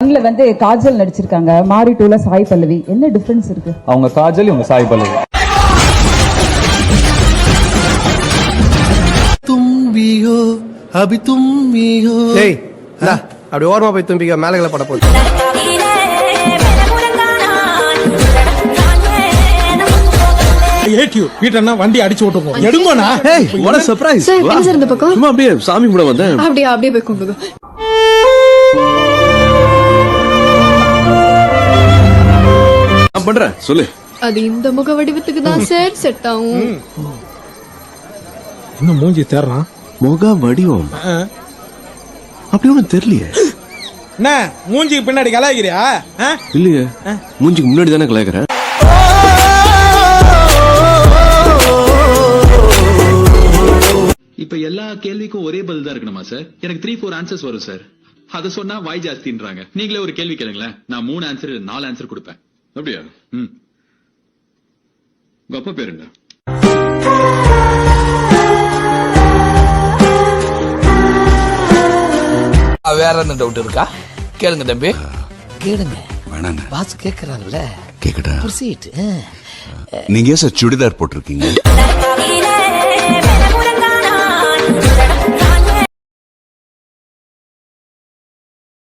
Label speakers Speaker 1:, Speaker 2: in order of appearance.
Speaker 1: ஒன்ல வந்து காஜல் நடிச்சிருக்காங்க, மாரி 2ல சாய் பல்லவி. என்ன டிஃபரன்ஸ் இருக்கு?
Speaker 2: அவங்க காஜல், இவங்க சாய் பல்லவி.
Speaker 3: தும்பியோ அபி தும்பியோ.
Speaker 4: டேய் அப்படி ஓரமா போய் தும்பிக்க, மேலகளை பட போகுது.
Speaker 3: வீட்டை வண்டி அடிச்சு ஓட்டுவோம். எடுங்கண்ணா.
Speaker 4: ஏய் வாட் a surprise.
Speaker 5: சார் என்ன சார் இந்த பக்கம்?
Speaker 4: சும்மா அப்படியே சாமி கூட வந்தேன்.
Speaker 5: அப்படியே போய் கும்பிடுங்க.
Speaker 4: நான் பண்றேன், சொல்லு.
Speaker 5: அது இந்த முக வடிவத்துக்கு தான் சார் செட் ஆகும்.
Speaker 3: இன்னும் மூஞ்சி தேர்றான்.
Speaker 4: முக வடிவம் அப்படி ஒன்னும் தெரியலையே.
Speaker 3: என்ன மூஞ்சிக்கு பின்னாடி கலாய்க்கிறியா?
Speaker 4: இல்லையே, மூஞ்சிக்கு முன்னாடி தானே கலாய்க்கிறேன்.
Speaker 6: இப்ப எல்லா கேள்விக்கும் ஒரே பதில் தான் இருக்கணுமா சார்? எனக்கு 3-4 ஆன்சர்ஸ் வரும் சார். அத சொன்னா வாய் ஜாஸ்தின்றாங்க. நீங்களே ஒரு கேள்வி கேளுங்களேன், நான் 3 ஆன்சர் 4 ஆன்சர் கொடுப்பேன். அப்படியா? உங்க அப்பா பேரு என்ன?
Speaker 7: வேற என்ன டவுட் இருக்கா? கேளுங்க தம்பி, கேளுங்க. பாஸ் கேக்குறாங்கல்ல,
Speaker 8: கேக்கட்டா?
Speaker 7: ப்ரொசீட்.
Speaker 8: நீங்க சார் சுடிதார் போட்டிருக்கீங்க?